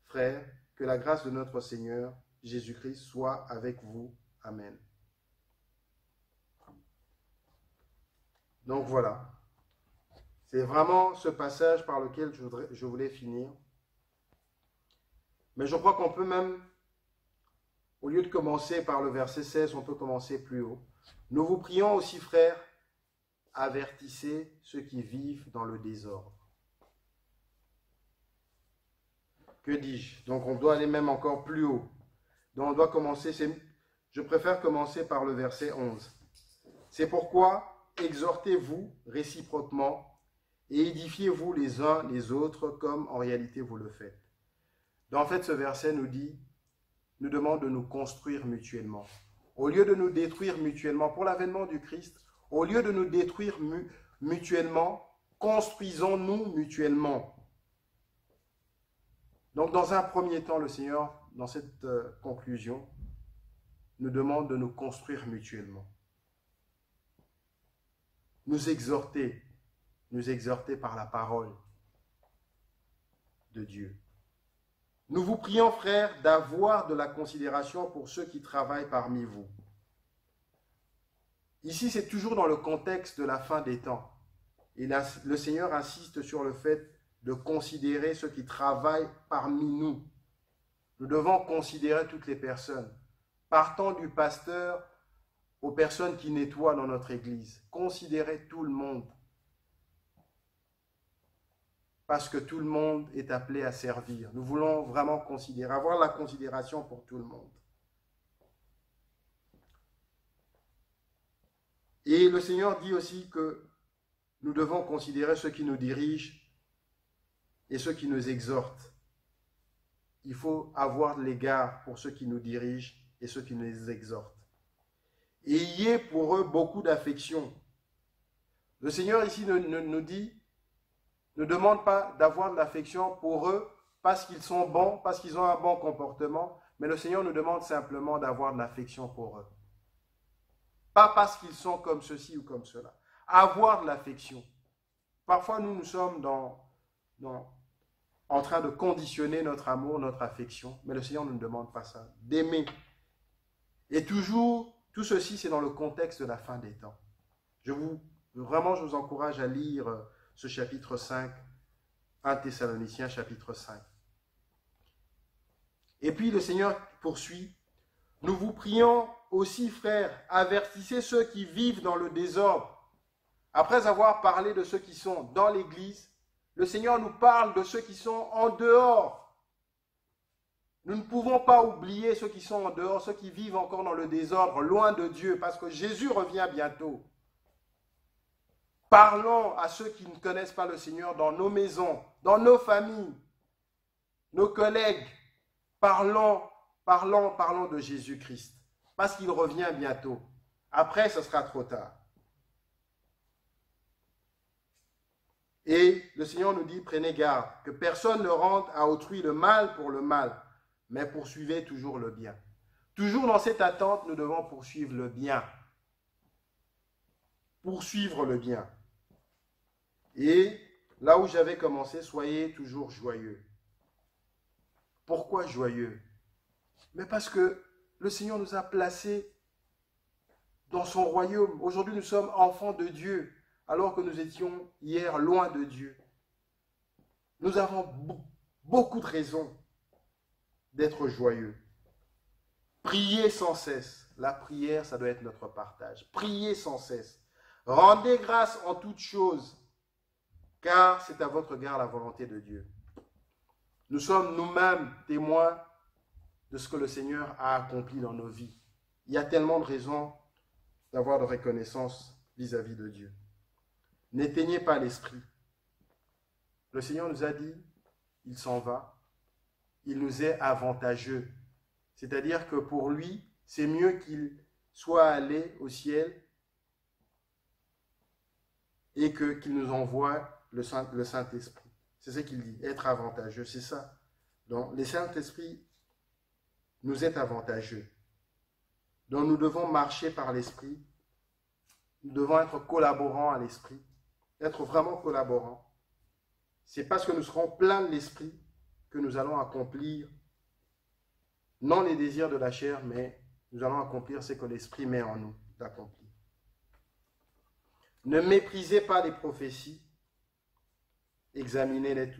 S3: Frères, que la grâce de notre Seigneur Jésus-Christ soit avec vous. Amen. Donc voilà. C'est vraiment ce passage par lequel je voulais finir. Mais je crois qu'on peut même, au lieu de commencer par le verset 16, on peut commencer plus haut. Nous vous prions aussi, frères, avertissez ceux qui vivent dans le désordre. Que dis-je? Donc on doit aller même encore plus haut. Donc on doit commencer, je préfère commencer par le verset 11. C'est pourquoi exhortez-vous réciproquement et édifiez-vous les uns les autres comme en réalité vous le faites. Donc en fait ce verset nous demande de nous construire mutuellement. Au lieu de nous détruire mutuellement, pour l'avènement du Christ, au lieu de nous détruire mutuellement, construisons-nous mutuellement. Donc dans un premier temps, le Seigneur, dans cette conclusion, nous demande de nous construire mutuellement. Nous exhorter par la parole de Dieu. Nous vous prions, frères, d'avoir de la considération pour ceux qui travaillent parmi vous. Ici, c'est toujours dans le contexte de la fin des temps. Et là, le Seigneur insiste sur le fait de considérer ceux qui travaillent parmi nous. Nous devons considérer toutes les personnes, partant du pasteur aux personnes qui nettoient dans notre église. Considérer tout le monde. Parce que tout le monde est appelé à servir. Nous voulons vraiment considérer, avoir la considération pour tout le monde. Et le Seigneur dit aussi que nous devons considérer ceux qui nous dirigent et ceux qui nous exhortent. Il faut avoir de l'égard pour ceux qui nous dirigent et ceux qui nous exhortent. Et ayez pour eux beaucoup d'affection. Le Seigneur ici ne demande pas d'avoir de l'affection pour eux parce qu'ils sont bons, parce qu'ils ont un bon comportement, mais le Seigneur nous demande simplement d'avoir de l'affection pour eux. Pas parce qu'ils sont comme ceci ou comme cela. Avoir de l'affection. Parfois, nous sommes en train de conditionner notre amour, notre affection, mais le Seigneur ne nous demande pas ça. D'aimer. Et toujours, tout ceci, c'est dans le contexte de la fin des temps. Je vous encourage à lire ce chapitre 5, 1 Thessaloniciens chapitre 5. Et puis le Seigneur poursuit, « Nous vous prions aussi, frères, avertissez ceux qui vivent dans le désordre. » Après avoir parlé de ceux qui sont dans l'Église, le Seigneur nous parle de ceux qui sont en dehors. Nous ne pouvons pas oublier ceux qui sont en dehors, ceux qui vivent encore dans le désordre, loin de Dieu, parce que Jésus revient bientôt. Parlons à ceux qui ne connaissent pas le Seigneur dans nos maisons, dans nos familles, nos collègues. Parlons de Jésus-Christ, parce qu'il revient bientôt. Après, ce sera trop tard. Et le Seigneur nous dit, prenez garde, que personne ne rende à autrui le mal pour le mal, mais poursuivez toujours le bien. Toujours dans cette attente, nous devons poursuivre le bien. Poursuivre le bien. Et là où j'avais commencé, soyez toujours joyeux. Pourquoi joyeux? Mais parce que le Seigneur nous a placés dans son royaume. Aujourd'hui, nous sommes enfants de Dieu, alors que nous étions hier loin de Dieu. Nous avons beaucoup de raisons d'être joyeux. Priez sans cesse. La prière, ça doit être notre partage. Priez sans cesse. Rendez grâce en toutes choses, car c'est à votre égard la volonté de Dieu. Nous sommes nous-mêmes témoins de ce que le Seigneur a accompli dans nos vies. Il y a tellement de raisons d'avoir de reconnaissance vis-à-vis de Dieu. N'éteignez pas l'esprit. Le Seigneur nous a dit, il s'en va, il nous est avantageux. C'est-à-dire que pour lui, c'est mieux qu'il soit allé au ciel et qu'il nous envoie le Saint-Esprit. C'est ce qu'il dit, être avantageux, c'est ça. Donc, le Saint-Esprit nous est avantageux. Donc, nous devons marcher par l'Esprit. Nous devons être collaborants à l'Esprit. Être vraiment collaborants. C'est parce que nous serons pleins de l'Esprit que nous allons accomplir, non les désirs de la chair, mais nous allons accomplir ce que l'Esprit met en nous d'accomplir. Ne méprisez pas les prophéties. Examinez-les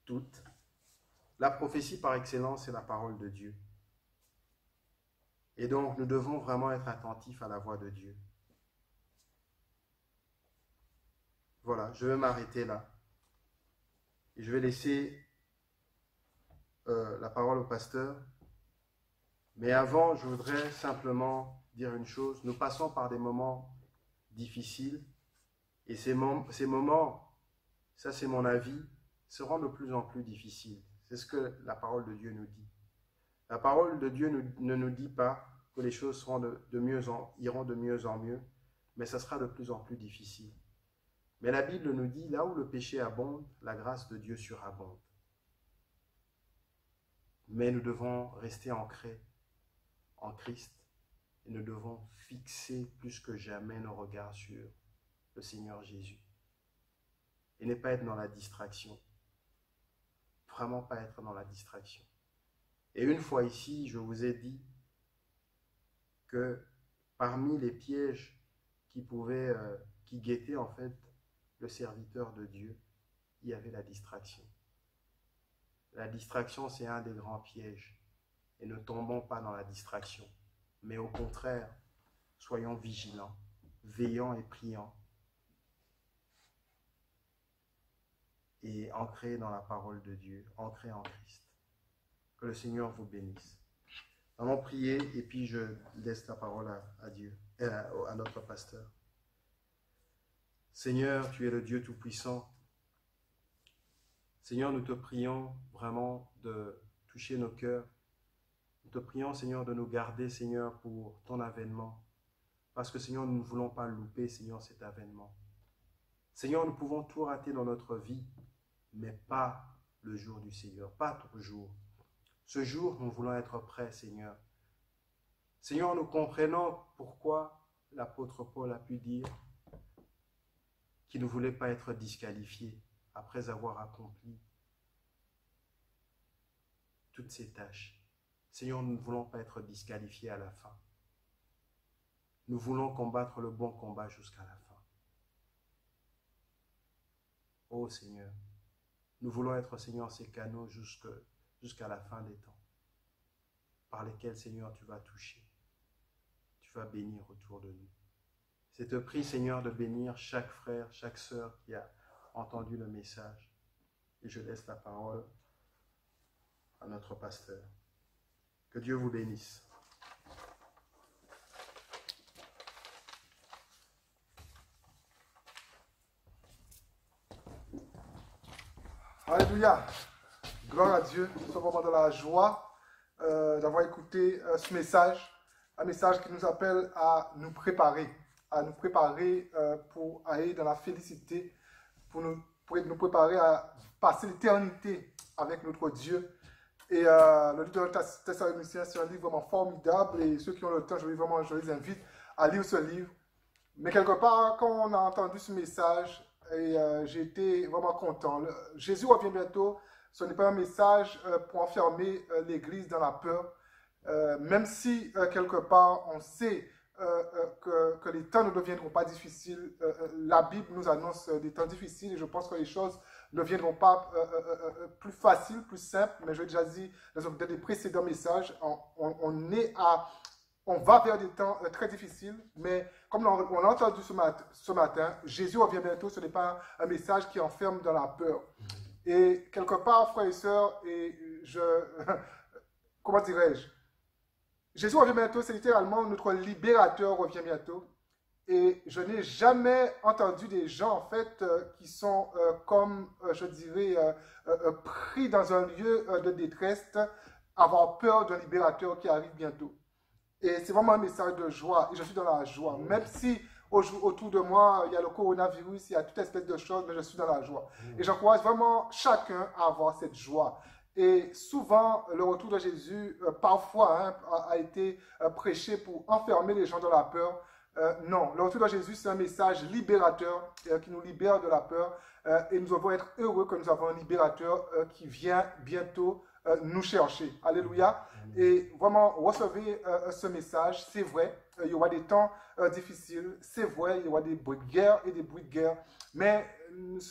S3: toutes. La prophétie par excellence, c'est la parole de Dieu. Et donc, nous devons vraiment être attentifs à la voix de Dieu. Voilà, je vais m'arrêter là. Et je vais laisser la parole au pasteur. Mais avant, je voudrais simplement dire une chose. Nous passons par des moments difficiles. Et ces moments, ça c'est mon avis, seront de plus en plus difficiles. C'est ce que la parole de Dieu nous dit. La parole de Dieu ne nous dit pas que les choses seront iront de mieux en mieux, mais ça sera de plus en plus difficile. Mais la Bible nous dit, là où le péché abonde, la grâce de Dieu surabonde. Mais nous devons rester ancrés en Christ et nous devons fixer plus que jamais nos regards sur le Seigneur Jésus. Et ne pas être dans la distraction. Vraiment pas être dans la distraction. Et une fois ici, je vous ai dit que parmi les pièges qui guettaient en fait le serviteur de Dieu, il y avait la distraction. La distraction, c'est un des grands pièges. Et ne tombons pas dans la distraction. Mais au contraire, soyons vigilants, veillants et priants. Et ancrés dans la parole de Dieu, ancrés en Christ. Que le Seigneur vous bénisse. Allons prier et puis je laisse la parole à Dieu, à notre pasteur. Seigneur, tu es le Dieu Tout-Puissant. Seigneur, nous te prions vraiment de toucher nos cœurs. Nous te prions, Seigneur, de nous garder, Seigneur, pour ton avènement. Parce que, Seigneur, nous ne voulons pas louper, Seigneur, cet avènement. Seigneur, nous pouvons tout rater dans notre vie, mais pas le jour du Seigneur, pas toujours. Ce jour, nous voulons être prêts, Seigneur. Seigneur, nous comprenons pourquoi l'apôtre Paul a pu dire qu'il ne voulait pas être disqualifié après avoir accompli toutes ces tâches. Seigneur, nous ne voulons pas être disqualifiés à la fin. Nous voulons combattre le bon combat jusqu'à la fin. Ô Seigneur, nous voulons être, Seigneur, ces canaux jusqu'à la fin des temps, par lesquels, Seigneur, tu vas toucher, tu vas bénir autour de nous. C'est te prie, Seigneur, de bénir chaque frère, chaque sœur qui a entendu le message. Et je laisse la parole à notre pasteur. Que Dieu vous bénisse.
S2: Alléluia. Gloire à Dieu. Nous sommes vraiment dans la joie d'avoir écouté ce message. Un message qui nous appelle à nous préparer pour aller dans la félicité, pour nous préparer à passer l'éternité avec notre Dieu. Et le livre de Thessaloniciens, c'est un livre vraiment formidable et ceux qui ont le temps, je les invite à lire ce livre. Mais quelque part, quand on a entendu ce message, j'ai été vraiment content. Jésus revient bientôt. Ce n'est pas un message pour enfermer l'Église dans la peur. Même si, quelque part, on sait que les temps ne deviendront pas difficiles. La Bible nous annonce des temps difficiles et je pense que les choses ne viendront pas plus faciles, plus simples. Mais je l'ai déjà dit dans des précédents messages, on va vers des temps très difficiles, mais comme on l'a entendu ce matin, Jésus revient bientôt, ce n'est pas un message qui enferme dans la peur. Et quelque part, frères et sœurs, comment dirais-je, Jésus revient bientôt, c'est littéralement notre libérateur revient bientôt. Et je n'ai jamais entendu des gens, en fait, qui sont je dirais, pris dans un lieu de détresse, avoir peur d'un libérateur qui arrive bientôt. Et c'est vraiment un message de joie, et je suis dans la joie. Même si autour de moi, il y a le coronavirus, il y a toute espèce de choses, mais je suis dans la joie. Et j'encourage vraiment chacun à avoir cette joie. Et souvent, le retour de Jésus, parfois, a été prêché pour enfermer les gens dans la peur. Non, le retour de Jésus, c'est un message libérateur qui nous libère de la peur. Et nous devons être heureux que nous avons un libérateur qui vient bientôt nous chercher. Alléluia. Et vraiment, recevez ce message. C'est vrai, il y aura des temps difficiles. C'est vrai, il y aura des bruits de guerre et des bruits de guerre. Mais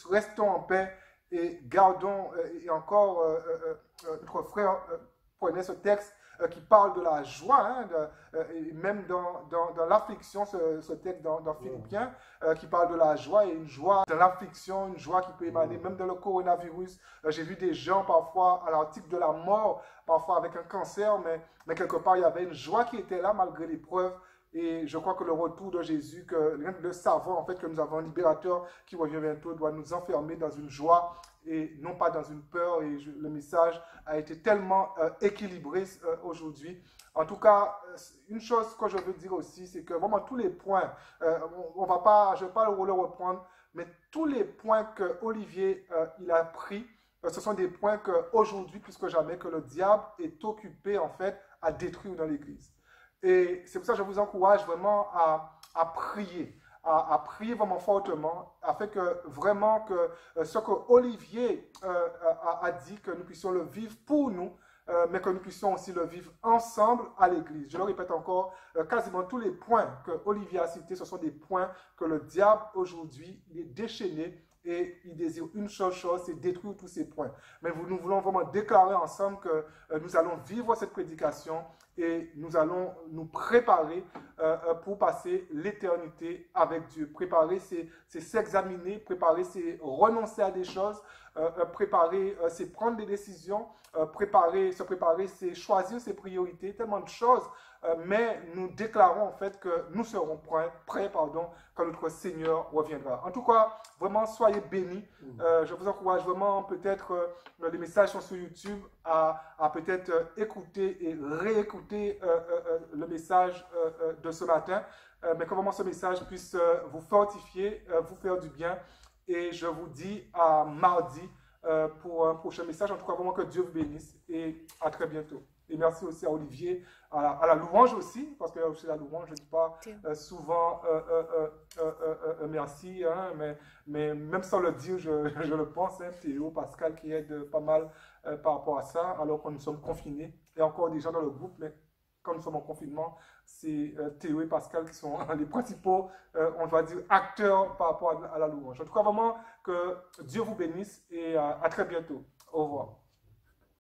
S2: restons en paix et gardons, et encore, notre frère prenait ce texte qui parle de la joie, et même dans l'affliction, ce texte dans Philippiens, qui parle de la joie, et une joie dans l'affliction, une joie qui peut émaner même dans le coronavirus. J'ai vu des gens parfois à l'article de la mort, parfois avec un cancer, mais quelque part il y avait une joie qui était là malgré l'épreuve. Et je crois que le retour de Jésus, que le savant en fait que nous avons un libérateur qui revient bientôt, doit nous enfermer dans une joie et non pas dans une peur. Et le message a été tellement équilibré aujourd'hui. En tout cas, une chose que je veux dire aussi, c'est que vraiment tous les points, je ne vais pas le reprendre, mais tous les points que Olivier il a pris, ce sont des points qu'aujourd'hui, plus que jamais, que le diable est occupé en fait à détruire dans l'Église. Et c'est pour ça que je vous encourage vraiment à prier, à prier vraiment fortement, afin que vraiment que ce que Olivier a dit, que nous puissions le vivre pour nous, mais que nous puissions aussi le vivre ensemble à l'Église. Je le répète encore, quasiment tous les points que Olivier a cités, ce sont des points que le diable aujourd'hui, il est déchaîné et il désire une seule chose, c'est détruire tous ces points. Mais nous voulons vraiment déclarer ensemble que nous allons vivre cette prédication et nous allons nous préparer pour passer l'éternité avec Dieu. Préparer, c'est s'examiner, préparer, c'est renoncer à des choses, préparer, c'est prendre des décisions, se préparer, c'est choisir ses priorités, tellement de choses. Mais nous déclarons en fait que nous serons prêts quand notre Seigneur reviendra. En tout cas, vraiment, soyez bénis. Je vous encourage vraiment, peut-être, les messages sont sur YouTube, à peut-être écouter et réécouter le message de ce matin, mais que vraiment ce message puisse vous fortifier, vous faire du bien. Et je vous dis à mardi pour un prochain message. En tout cas, vraiment que Dieu vous bénisse et à très bientôt. Et merci aussi à Olivier, à la louange aussi, parce qu'il y a aussi la louange, je ne dis pas souvent merci, mais même sans le dire, je le pense, Théo, Pascal qui aide pas mal par rapport à ça, alors que nous sommes confinés. Il y a encore des gens dans le groupe, mais quand nous sommes en confinement, c'est Théo et Pascal qui sont les principaux, on va dire, acteurs par rapport à la louange. En tout cas, vraiment, que Dieu vous bénisse et à très bientôt. Au revoir.